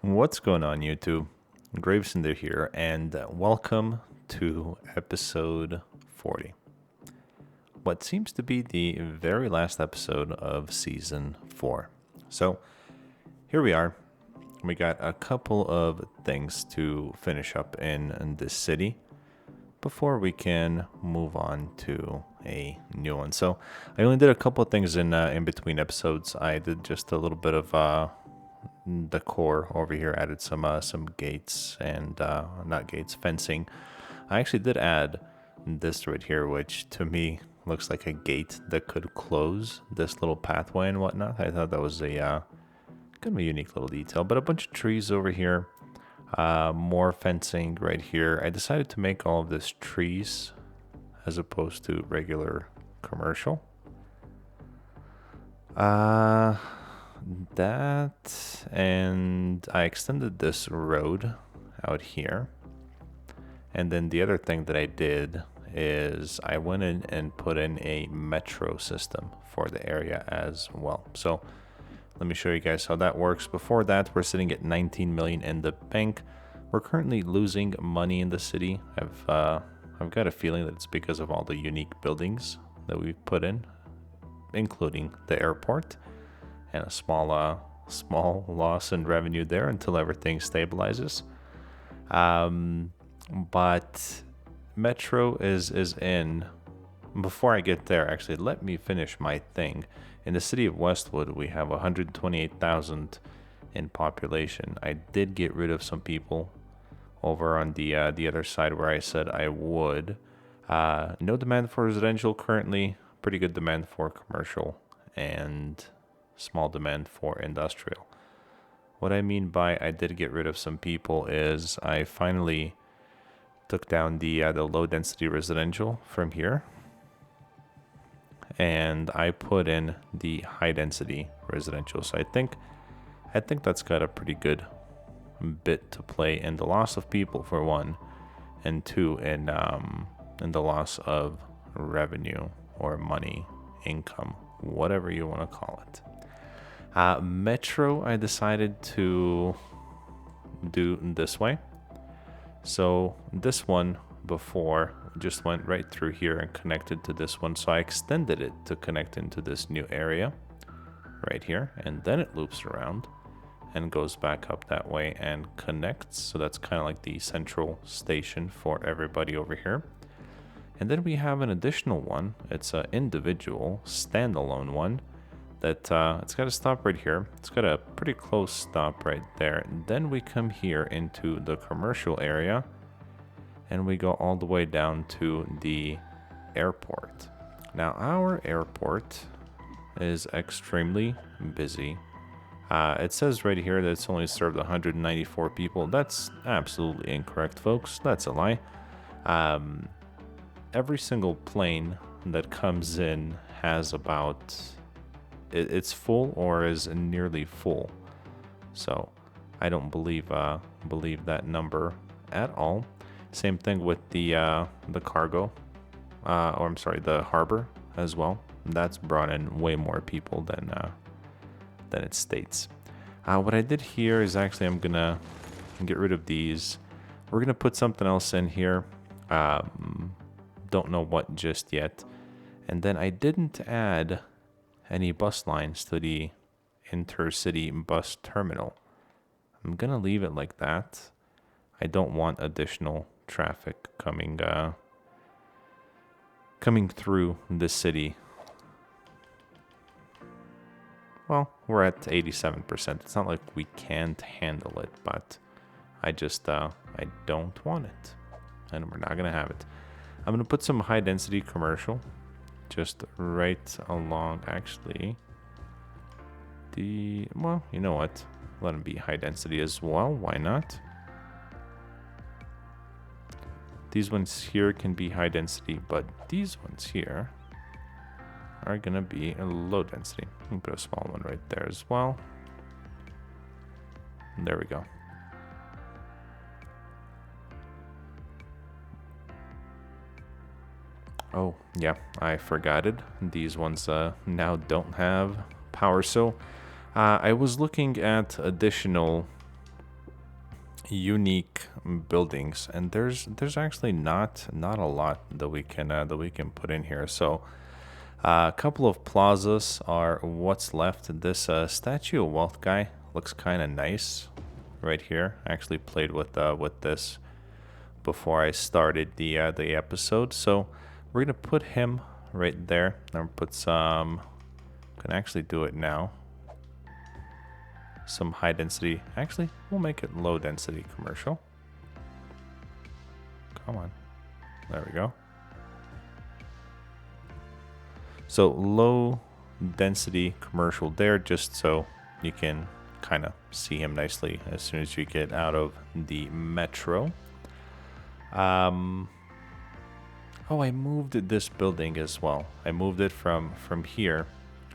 What's going on, YouTube? GraveCinder here, and welcome to episode 40. What seems to be the very last episode of season 4. So, here we are. We got a couple of things to finish up in this city before we can move on to a new one. So, I only did a couple of things in between episodes. I did just a little bit of decor over here, added some gates and not gates, fencing. I actually did add this right here, which to me looks like a gate that could close this little pathway and whatnot. I thought that was a kind of a unique little detail. But a bunch of trees over here, more fencing right here. I decided to make all of this trees as opposed to regular commercial. That, and I extended this road out here. And then the other thing that I did is I went in and put in a metro system for the area as well. So let me show you guys how that works. Before that, we're sitting at 19 million in the bank. We're currently losing money in the city. I've got a feeling that it's because of all the unique buildings that we've put in, including the airport. And a small loss in revenue there until everything stabilizes. But Metro is in. Before I get there, actually, let me finish my thing. In the city of Westwood, we have 128,000 in population. I did get rid of some people over on the other side where I said I would. No demand for residential currently. Pretty good demand for commercial and small demand for industrial. What I mean by I did get rid of some people is I finally took down the low density residential from here, and I put in the high density residential. So I think that's got a pretty good bit to play in the loss of people for one, and two in the loss of revenue or money, income, whatever you want to call it. Metro, I decided to do this way. So this one before just went right through here and connected to this one. So I extended it to connect into this new area right here. And then it loops around and goes back up that way and connects. So that's kind of like the central station for everybody over here. And then we have an additional one. It's an individual standalone one. That it's got to stop right here. It's got a pretty close stop right there. And then we come here into the commercial area and we go all the way down to the airport. Now our airport is extremely busy. It says right here that it's only served 194 people. That's absolutely incorrect, folks. That's a lie. Every single plane that comes in has about... it's full or is nearly full. So I don't believe that number at all. Same thing with the cargo, or I'm sorry, the harbor as well. That's brought in way more people than it states. What I did here is actually I'm gonna get rid of these. We're gonna put something else in here. Don't know what just yet. And then I didn't add any bus lines to the intercity bus terminal. I'm gonna leave it like that. I don't want additional traffic coming through the city. Well, we're at 87%. It's not like we can't handle it, but I just I don't want it, and we're not gonna have it. I'm gonna put some high density commercial just right along, actually. Well, you know what? Let them be high density as well. Why not? These ones here can be high density, but these ones here are gonna be a low density. I'm gonna put a small one right there as well. And there we go. Oh, yeah, I forgot it. These ones now don't have power. So I was looking at additional unique buildings, and there's actually not a lot that we can put in here. So a couple of plazas are what's left. This Statue of Wealth guy looks kind of nice right here. I actually played with this before I started the episode, so we're gonna put him right there. And put some. Can actually do it now. Some high density. Actually, we'll make it low density commercial. Come on. There we go. So low density commercial there, just so you can kind of see him nicely as soon as you get out of the metro. Oh, I moved this building as well. I moved it from here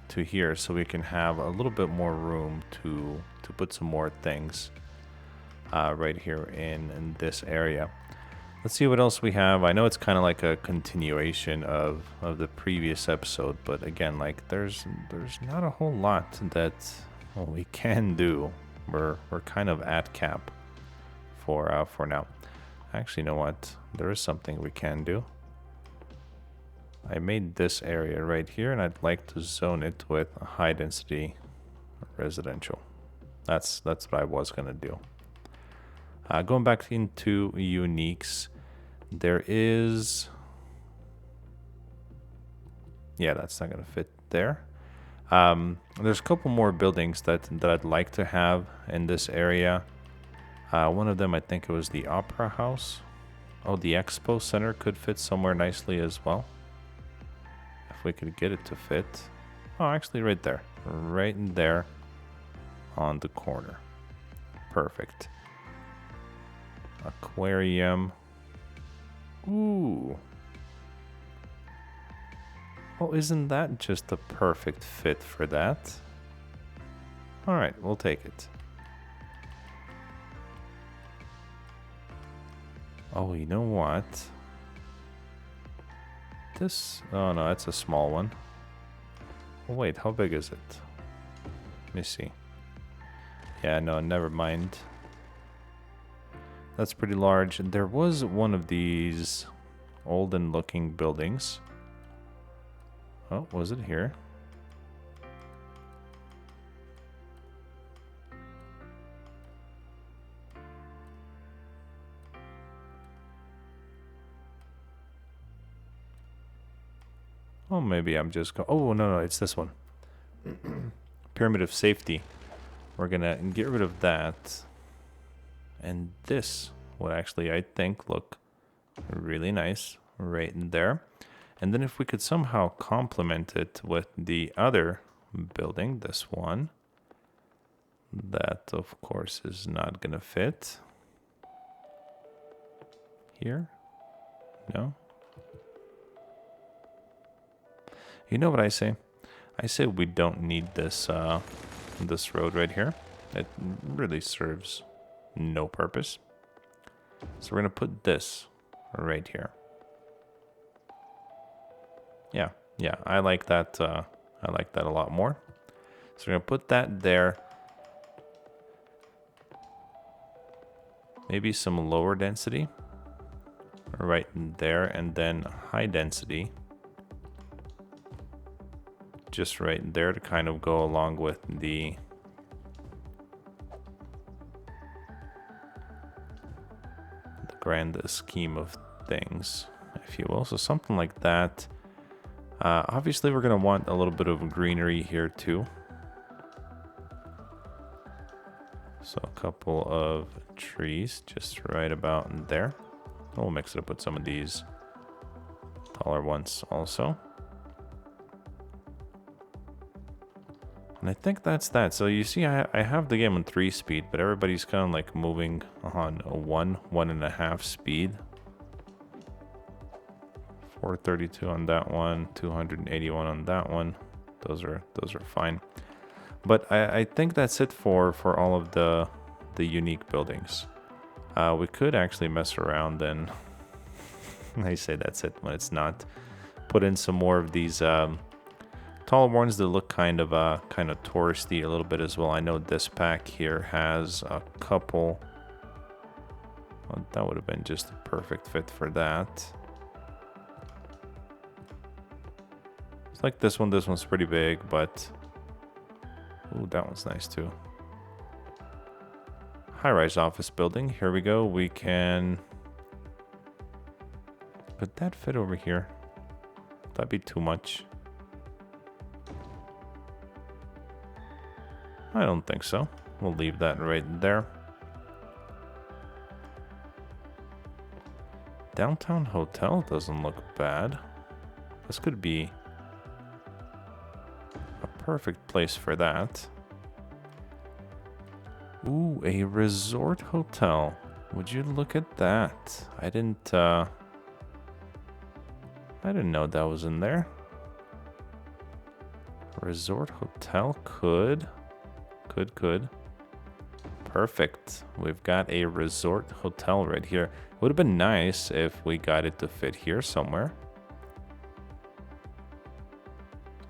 to here so we can have a little bit more room to put some more things right here in this area. Let's see what else we have. I know it's kind of like a continuation of the previous episode, but again, like there's not a whole lot that we can do. We're kind of at cap for now. Actually, you know what? There is something we can do. I made this area right here, and I'd like to zone it with a high density residential. That's what I was gonna do. Going back into uniques, there is, yeah, that's not gonna fit there. There's a couple more buildings that I'd like to have in this area. One of them, I think it was the Opera House. Oh, the Expo Center could fit somewhere nicely as well. If we could get it to fit. Oh, actually right there. Right in there on the corner. Perfect. Aquarium. Ooh. Oh, isn't that just the perfect fit for that? Alright, we'll take it. Oh, you know what? This... Oh, no, it's a small one. Oh, wait, how big is it? Let me see. Yeah, no, never mind. That's pretty large. There was one of these olden looking buildings. Oh, was it here? Oh, maybe I'm just oh, no, it's this one. Pyramid of Safety. We're gonna get rid of that. And this would actually, I think, look really nice right in there. And then if we could somehow complement it with the other building, this one, that of course is not gonna fit. Here? No? You know what I say? I say we don't need this this road right here. It really serves no purpose. So we're gonna put this right here. Yeah, I like that. I like that a lot more. So we're gonna put that there. Maybe some lower density right in there, and then high density just right there to kind of go along with the grand scheme of things, if you will. So something like that. Obviously, we're going to want a little bit of greenery here too. So a couple of trees just right about in there. We'll mix it up with some of these taller ones also. And I think that's that. So you see, I have the game on 3 speed, but everybody's kind of like moving on a 1.5 speed. 432 on that one, 281 on that one. Those are fine. But I think that's it for all of the unique buildings. We could actually mess around and I say that's it when it's not. Put in some more of these tall ones that look kind of touristy a little bit as well. I know this pack here has a couple That would have been just a perfect fit for that. It's like this one. This one's pretty big, but... Ooh, that one's nice too. High-rise office building. Here we go. We can... Could that fit over here? That'd be too much. I don't think so. We'll leave that right there. Downtown hotel doesn't look bad. This could be a perfect place for that. Ooh, a resort hotel. Would you look at that? I didn't know that was in there. Resort hotel could. Perfect. We've got a resort hotel right here. It would have been nice if we got it to fit here somewhere.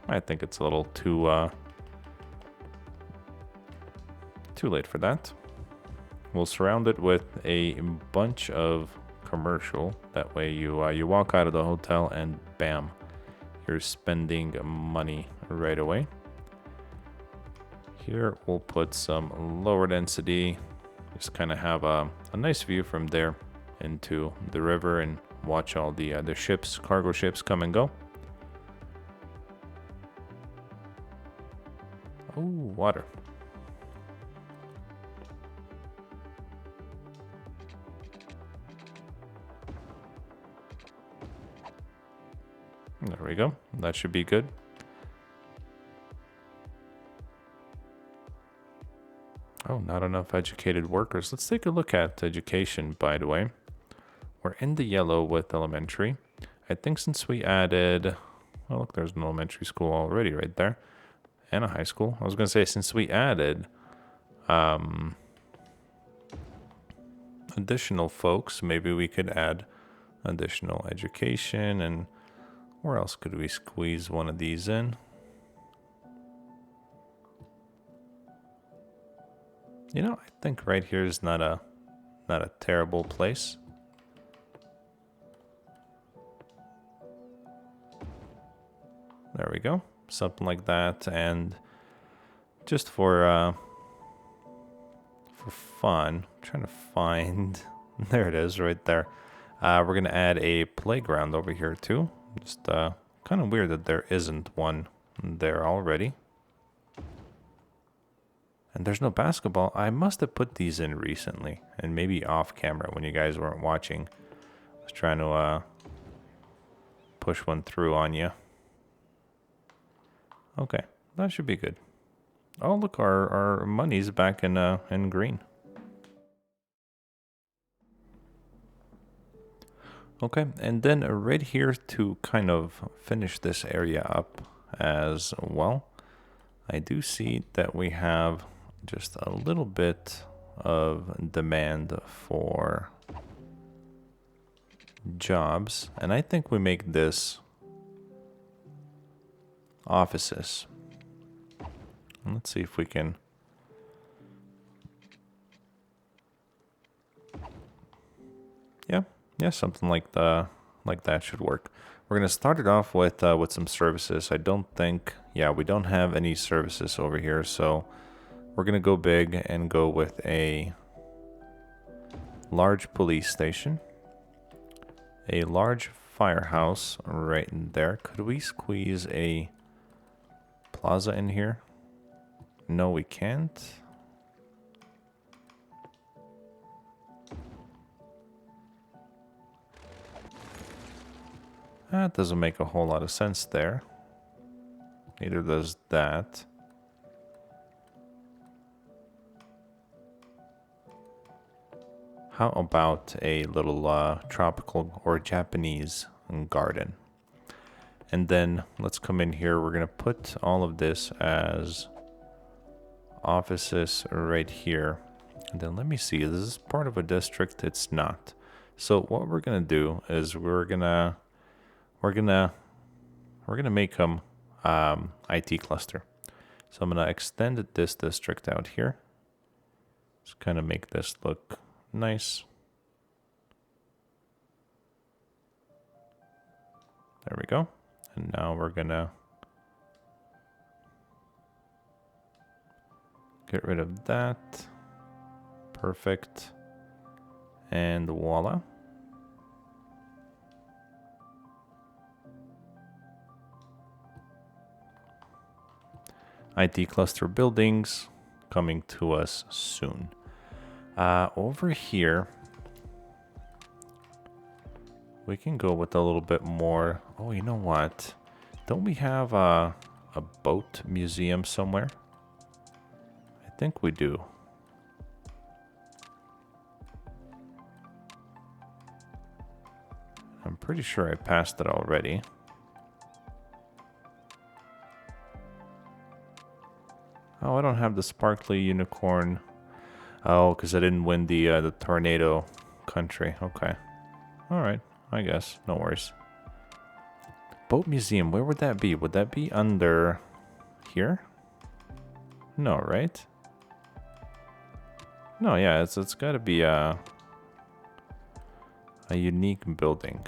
I think it's a little too late for that. We'll surround it with a bunch of commercial. That way you walk out of the hotel and bam, you're spending money right away. Here we'll put some lower density. Just kind of have a nice view from there into the river and watch all the ships, cargo ships come and go. Oh, water. There we go. That should be good. Oh, not enough educated workers. Let's take a look at education, by the way. We're in the yellow with elementary. I think since we added... Oh, look, there's an elementary school already right there. And a high school. I was going to say, since we added additional folks, maybe we could add additional education. And where else could we squeeze one of these in? You know, I think right here is not a terrible place. There we go. Something like that. And just for fun, I'm trying to find... There it is right there. We're going to add a playground over here too. Just kind of weird that there isn't one there already. And there's no basketball. I must have put these in recently. And maybe off camera when you guys weren't watching. I was trying to push one through on you. Okay, that should be good. Oh, look, our money's back in green. Okay, and then right here to kind of finish this area up as well, I do see that we have just a little bit of demand for jobs, and I think we make this offices. Let's see if we can... Yeah, something like that should work. We're gonna start it off with some services. I don't think, yeah, we don't have any services over here, so we're gonna go big and go with a large police station, a large firehouse right in there. Could we squeeze a plaza in here? No, we can't. That doesn't make a whole lot of sense there. Neither does that. How about a little tropical or Japanese garden? And then let's come in here. We're going to put all of this as offices right here. And then let me see. This is part of a district. It's not. So what we're going to do is we're gonna make them IT cluster. So I'm gonna extend this district out here. Just kind of make this look nice. There we go. And now we're gonna get rid of that. Perfect. And voila. IT cluster buildings coming to us soon. Over here, we can go with a little bit more. Oh, you know what? Don't we have a boat museum somewhere? I think we do. I'm pretty sure I passed it already. Oh, I don't have the sparkly unicorn. Oh, because I didn't win the tornado country. Okay. All right. I guess. No worries. Boat museum. Where would that be? Would that be under here? No, right? No, yeah. It's got to be a unique building.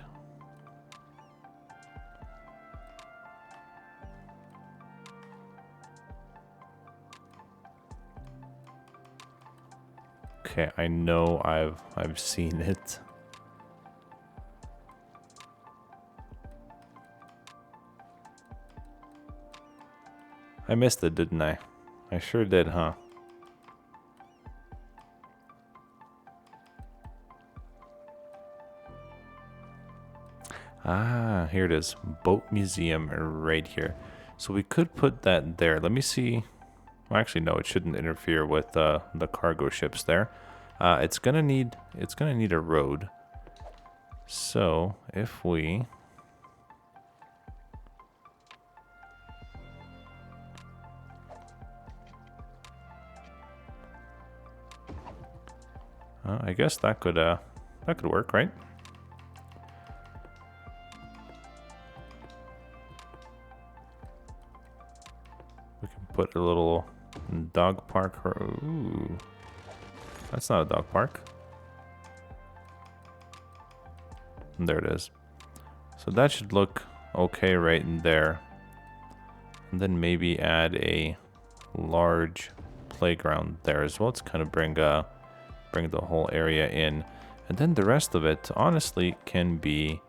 Okay, I know I've seen it. I missed it, didn't I? I sure did, huh? Ah, here it is. Boat museum right here. So we could put that there. Let me see. Well, actually, no, it shouldn't interfere with the cargo ships there. It's gonna need a road. So if we I guess that could work, right? We can put a little dog park. Ooh, that's not a dog park. And there it is. So that should look okay right in there. And then maybe add a large playground there as well to kind of bring the whole area in. And then the rest of it, honestly, can be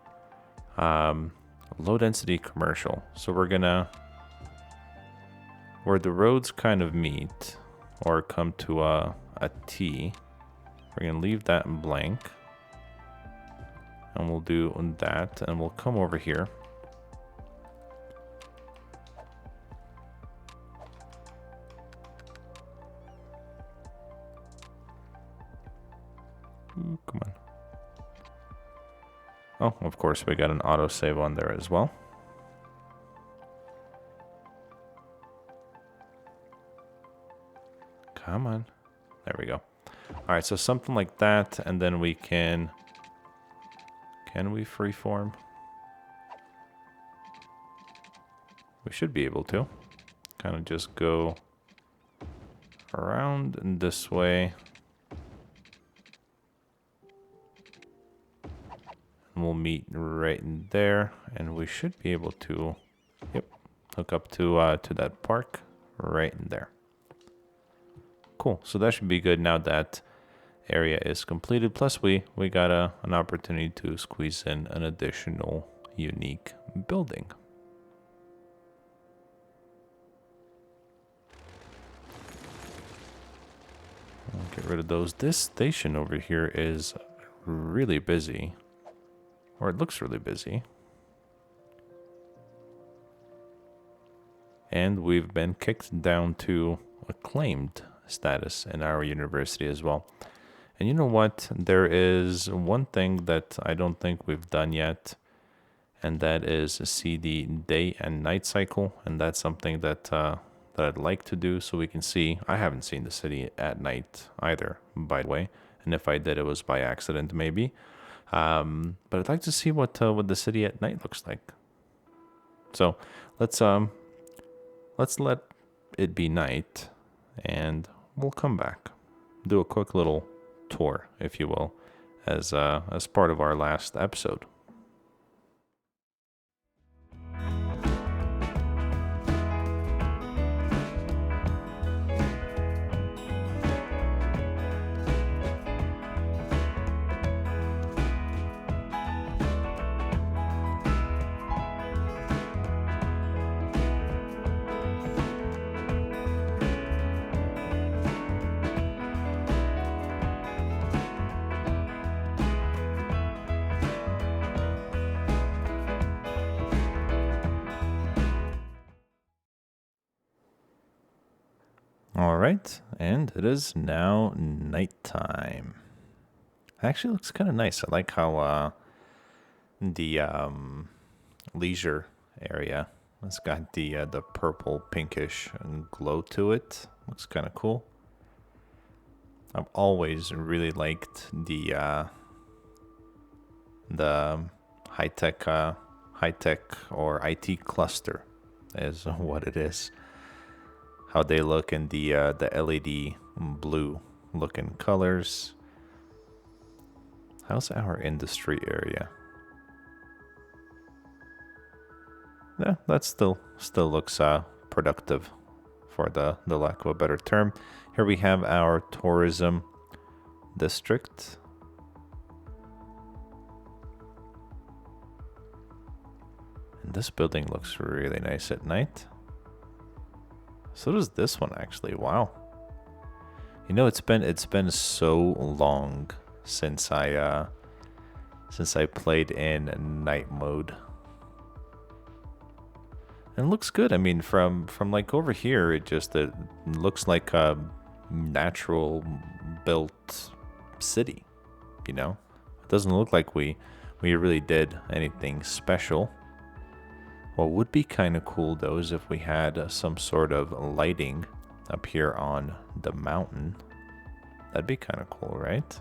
low density commercial. So we're gonna, where the roads kind of meet or come to a T, we're gonna leave that blank. And we'll do that, and we'll come over here. Ooh, come on. Oh, of course, we got an autosave on there as well. Come on. There we go. All right, so something like that, and then we can we freeform? We should be able to. Kind of just go around in this way. And we'll meet right in there, and we should be able to, yep, hook up to that park right in there. Cool, so that should be good now that area is completed. Plus we got an opportunity to squeeze in an additional unique building. I'll get rid of those. This station over here is really busy, or it looks really busy. And we've been kicked down to acclaimed status in our university as well. And you know what? There is one thing that I don't think we've done yet, and that is see the day and night cycle. And that's something that that I'd like to do, so we can see. I haven't seen the city at night either, by the way. And if I did, it was by accident, maybe. But I'd like to see what the city at night looks like. So let's let it be night, and we'll come back, do a quick little tour, if you will, as part of our last episode. All right, and it is now nighttime. Actually, looks kind of nice. I like how the leisure area has got the purple pinkish glow to it. Looks kind of cool. I've always really liked the high tech or IT cluster is what it is. How they look in the LED blue looking colors. How's our industry area? Yeah, that still looks productive, for the lack of a better term. Here we have our tourism district. And this building looks really nice at night. So does this one actually. Wow. You know, it's been so long since I played in night mode. And it looks good. I mean, from like over here, it looks like a natural built city. You know, it doesn't look like we really did anything special. What would be kind of cool though is if we had some sort of lighting up here on the mountain. That'd be kind of cool, right?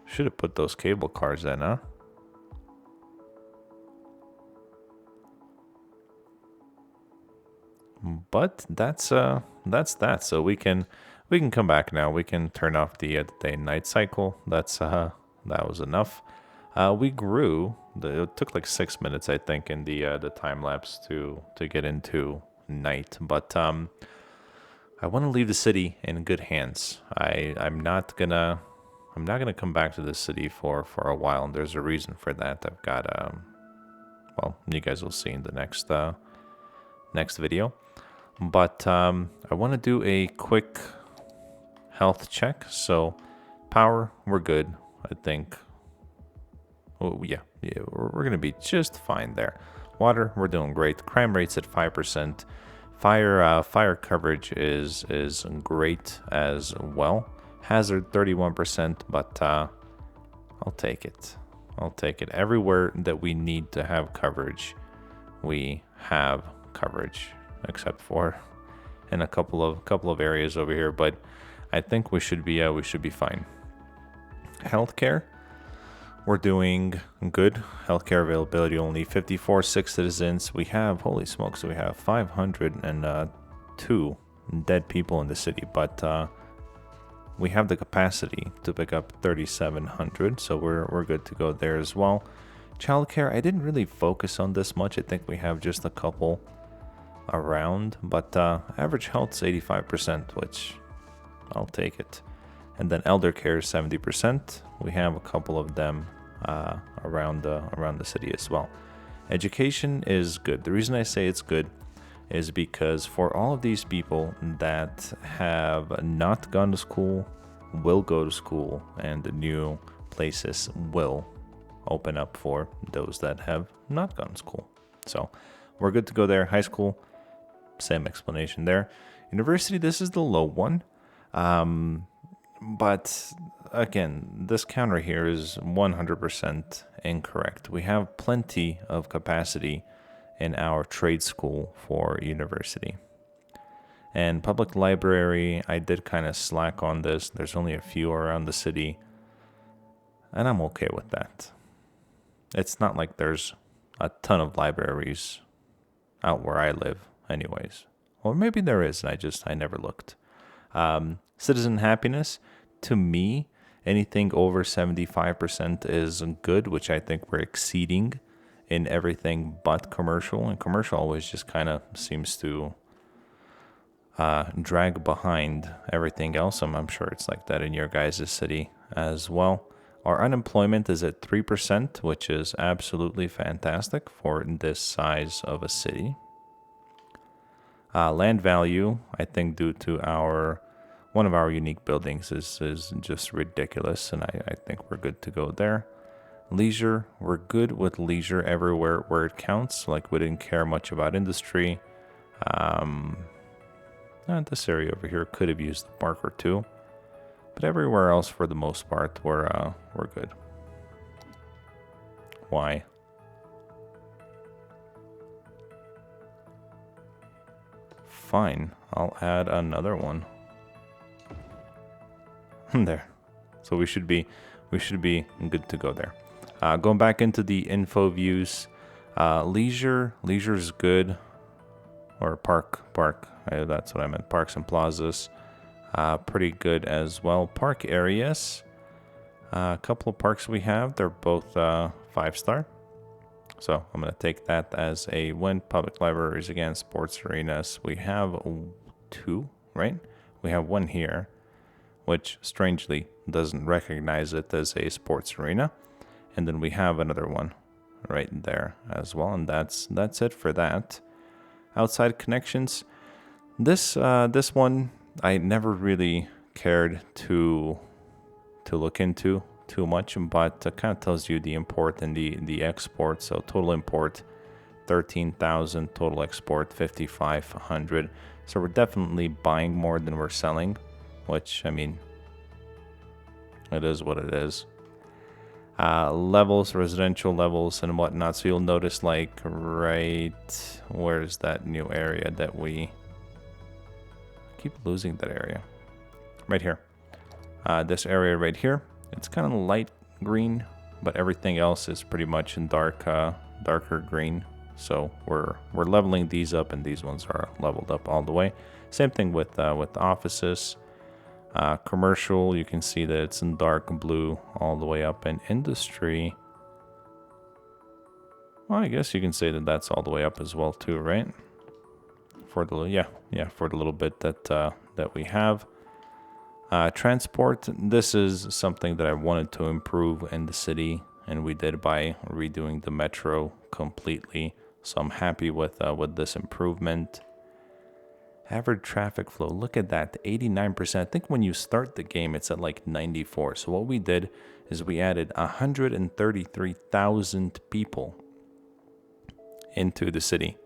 Should have put those cable cars in, huh? But that's that. So we can come back now. We can turn off the day and night cycle. That was enough. We grew. It took like 6 minutes, I think, in the time lapse to get into night. But I want to leave the city in good hands. I'm not gonna come back to this city for a while, and there's a reason for that. I've got well, you guys will see in the next video. But I want to do a quick health check. So power, we're good, I think. Oh yeah, we're gonna be just fine there. Water, we're doing great. Crime rate's at 5%. Fire coverage is great as well. Hazard 31%, but I'll take it. I'll take it. Everywhere that we need to have coverage, we have coverage, except for in a couple of areas over here. But I think we should be fine. Healthcare, we're doing good. Healthcare availability only 54 citizens. We have, holy smokes, so we have 502 dead people in the city, but we have the capacity to pick up 3,700, so we're good to go there as well. Childcare, I didn't really focus on this much. I think we have just a couple around, but average health's 85%, which I'll take it. And then elder care is 70%. We have a couple of them around the city as well. Education is good. The reason I say it's good is because for all of these people that have not gone to school, will go to school, and the new places will open up for those that have not gone to school. So we're good to go there. High school, same explanation there. University, this is the low one. But again, this counter here is 100% incorrect. We have plenty of capacity in our trade school for university. And public library, I did kind of slack on this. There's only a few around the city, and I'm okay with that. It's not like there's a ton of libraries out where I live anyways. Or maybe there is, and I never looked. Citizen happiness, to me, anything over 75% is good, which I think we're exceeding in everything but commercial. And commercial always just kind of seems to drag behind everything else. I'm sure it's like that in your guys' city as well. Our unemployment is at 3%, which is absolutely fantastic for this size of a city. Land value, I think due to one of our unique buildings is just ridiculous, and I think we're good to go there. Leisure, we're good with leisure everywhere where it counts. Like, we didn't care much about industry. This area over here could have used a park or two, but everywhere else, for the most part, we're good. Why? Fine, I'll add another one. There. So we should be good to go there. Going back into the info views, leisure is good, or park. That's what I meant. Parks and plazas, pretty good as well. Park areas, a couple of parks we have. They're both 5-star. So I'm gonna take that as a win. Public libraries again, sports arenas. We have 2, right? We have one here, which strangely doesn't recognize it as a sports arena. And then we have another one right there as well. And that's it for that. Outside connections. This one I never really cared to look into too much, but it kind of tells you the import and the export. So total import 13,000, total export 5,500. So we're definitely buying more than we're selling, which, I mean, it is what it is. Levels, residential levels and whatnot. So you'll notice, like, right, where's that new area that we keep losing that area? Right here. This area right here, it's kind of light green, but everything else is pretty much in darker green. So we're leveling these up, and these ones are leveled up all the way. Same thing with offices. Commercial, you can see that it's in dark blue all the way up. In industry, well, I guess you can say that that's all the way up as well too, right? For the for the little bit that we have. Transport, this is something that I wanted to improve in the city, and we did by redoing the metro completely. So I'm happy with this improvement. Average traffic flow, look at that, 89%. I think when you start the game, it's at like 94. So what we did is we added 133,000 people into the city.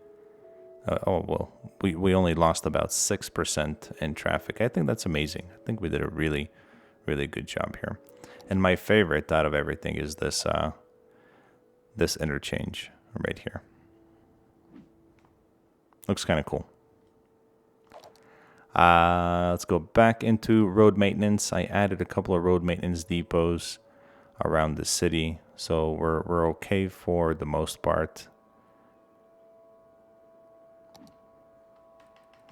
We only lost about 6% in traffic. I think that's amazing. I think we did a really, really good job here. And my favorite out of everything is this interchange right here. Looks kind of cool. Let's go back into road maintenance. I added a couple of road maintenance depots around the city, so we're okay for the most part.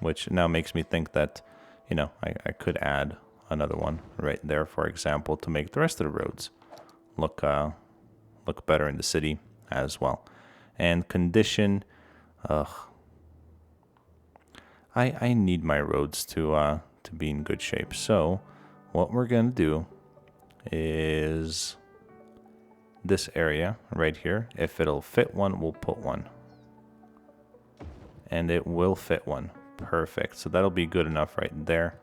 Which now makes me think that, I could add another one right there, for example, to make the rest of the roads look better in the city as well. And condition, I need my roads to be in good shape. So what we're gonna do is this area right here. If it'll fit one, we'll put one, and it will fit one. Perfect. So that'll be good enough right there.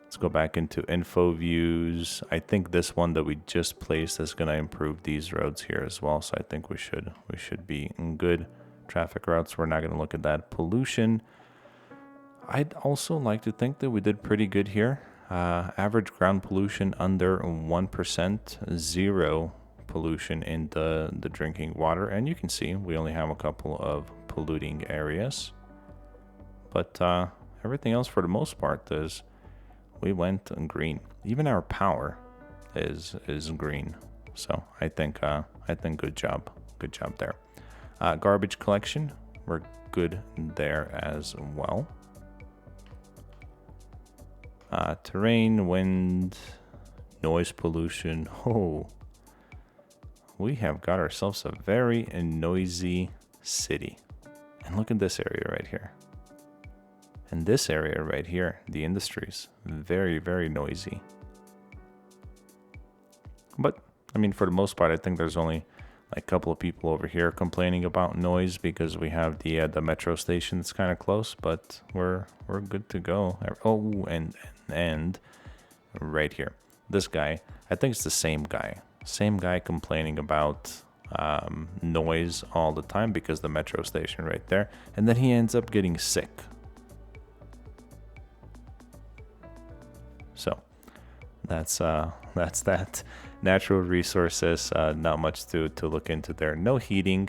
Let's go back into info views. I think this one that we just placed is gonna improve these roads here as well. So I think we should be in good traffic routes. We're not going to look at that. Pollution, I'd also like to think that we did pretty good here. Average ground pollution under 1%, 0 pollution in the drinking water. And you can see we only have a couple of polluting areas. But everything else for the most part is we went green. Even our power is green. So I think good job there. Garbage collection, we're good there as well. Terrain, wind, noise pollution. Oh, we have got ourselves a very noisy city. And look at this area right here. And this area right here, the industries, very, very noisy. But, I mean, for the most part, I think there's only a couple of people over here complaining about noise because we have the metro station that's kind of close, but we're good to go. Oh, and right here, this guy, I think it's the same guy. Same guy complaining about noise all the time because the metro station right there, and then he ends up getting sick. So that's that. Natural resources, not much to look into there. No heating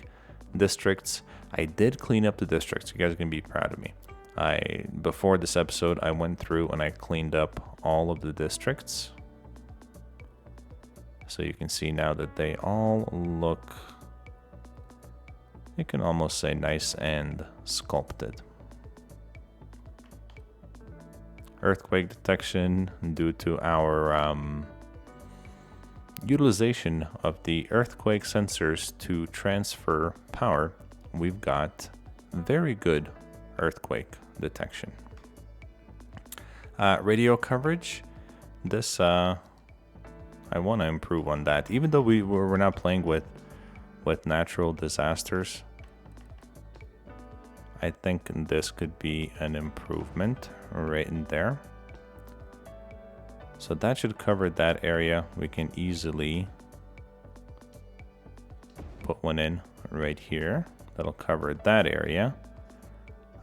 districts. I did clean up the districts. You guys are gonna be proud of me. Before this episode, I went through and I cleaned up all of the districts. So you can see now that they all look, you can almost say, nice and sculpted. Earthquake detection due to our utilization of the earthquake sensors to transfer power. We've got very good earthquake detection. Radio coverage. This I want to improve on that. Even though we're not playing with natural disasters, I think this could be an improvement right in there. So that should cover that area. We can easily put one in right here. That'll cover that area.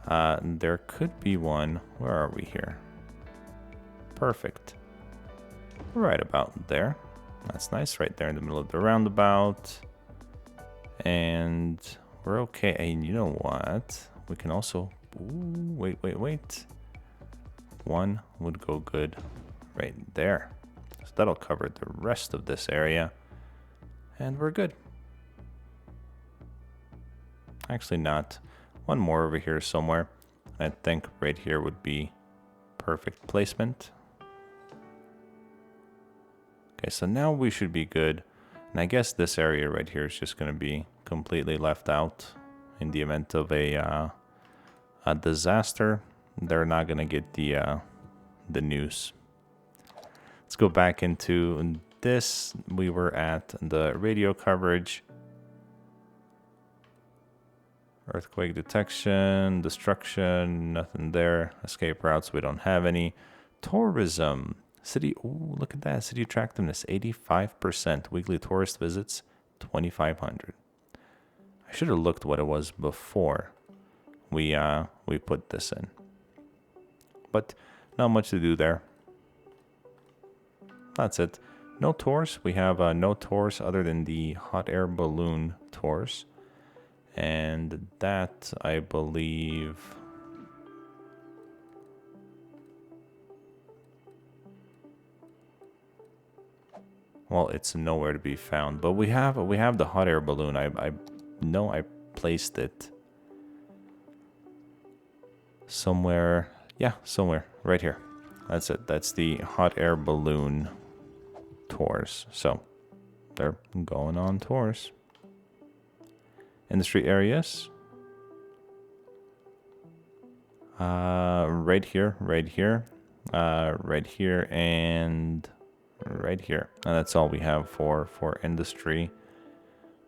There could be one. Where are we here? Perfect. Right about there. That's nice, right there in the middle of the roundabout. And we're okay. And you know what? We can also... Ooh, wait. One would go good right there. So that'll cover the rest of this area. And we're good. Actually not. One more over here somewhere. I think right here would be perfect placement. Okay, so now we should be good. And I guess this area right here is just going to be completely left out in the event of a disaster. They're not going to get the news. Let's go back into this. We were at the radio coverage. Earthquake detection, destruction, nothing there. Escape routes, we don't have any. Tourism. City, ooh, look at that. City attractiveness, 85%. Weekly tourist visits, 2,500. I should have looked what it was before we put this in. But not much to do there. That's it. No tours. We have no tours other than the hot air balloon tours. And that, I believe... Well, it's nowhere to be found, but we have the hot air balloon. I know I placed it somewhere. Yeah, somewhere right here. That's it. That's the hot air balloon tours. So they're going on tours. Industry areas. Right here, right here, right here, and right here. And that's all we have for industry.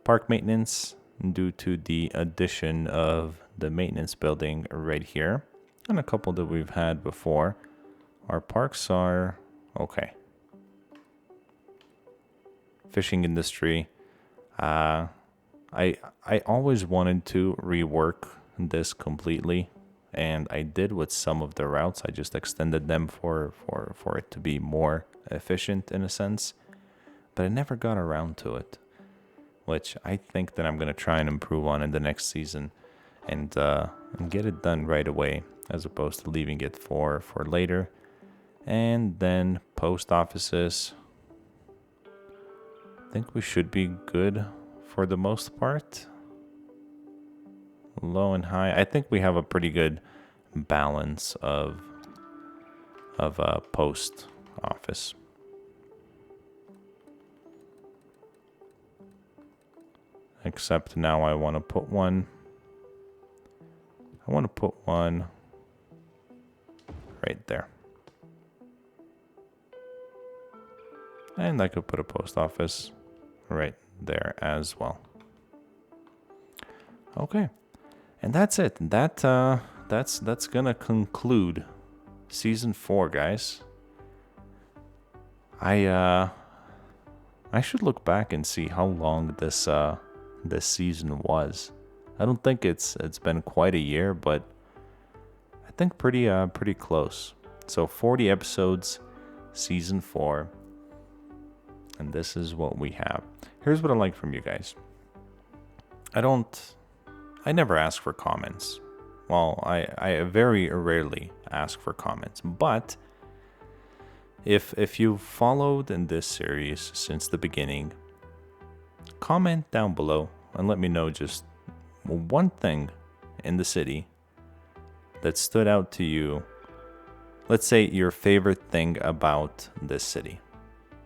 Park maintenance, due to the addition of the maintenance building right here, and a couple that we've had before. Our parks are okay. Fishing industry. I always wanted to rework this completely, and I did with some of the routes. I just extended them for it to be more efficient in a sense, but I never got around to it, which I think that I'm going to try and improve on in the next season and get it done right away as opposed to leaving it for later. And then post offices. I think we should be good for the most part. Low and high. I think we have a pretty good balance of post office. Except now I want to put one. I want to put one right there. And I could put a post office right there as well. Okay. And that's it. That's gonna conclude season 4, guys. I I should look back and see how long this season was. I don't think it's been quite a year, but I think pretty close. So 40 episodes, season 4, and this is what we have. Here's what I like from you guys. I never ask for comments. Well, I very rarely ask for comments, but if you've followed in this series since the beginning, comment down below and let me know just one thing in the city that stood out to you. Let's say your favorite thing about this city.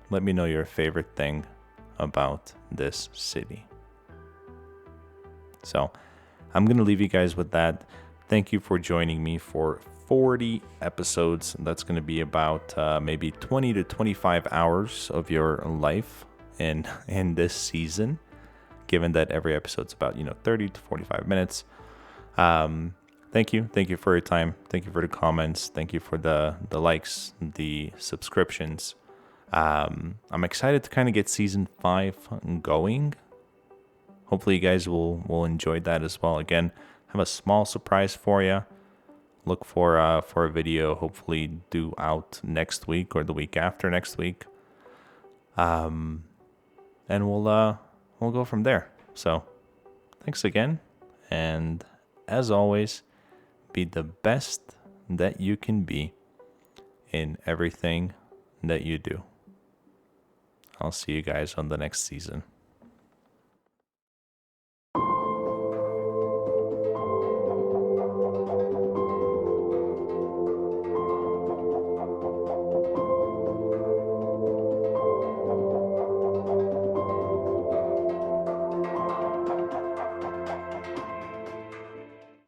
Let me know your favorite thing about this city. So I'm going to leave you guys with that. Thank you for joining me for 40 episodes. That's going to be about maybe 20 to 25 hours of your life in this season, given that every episode's about 30 to 45 minutes. Thank you for your time. Thank you for the comments. Thank you for the likes, the subscriptions. I'm excited to kind of get season 5 going. Hopefully you guys will enjoy that as well. Again, have a small surprise for you. Look for a video hopefully due out next week or the week after next week. And we'll go from there. So thanks again, and as always, be the best that you can be in everything that you do. I'll see you guys on the next season.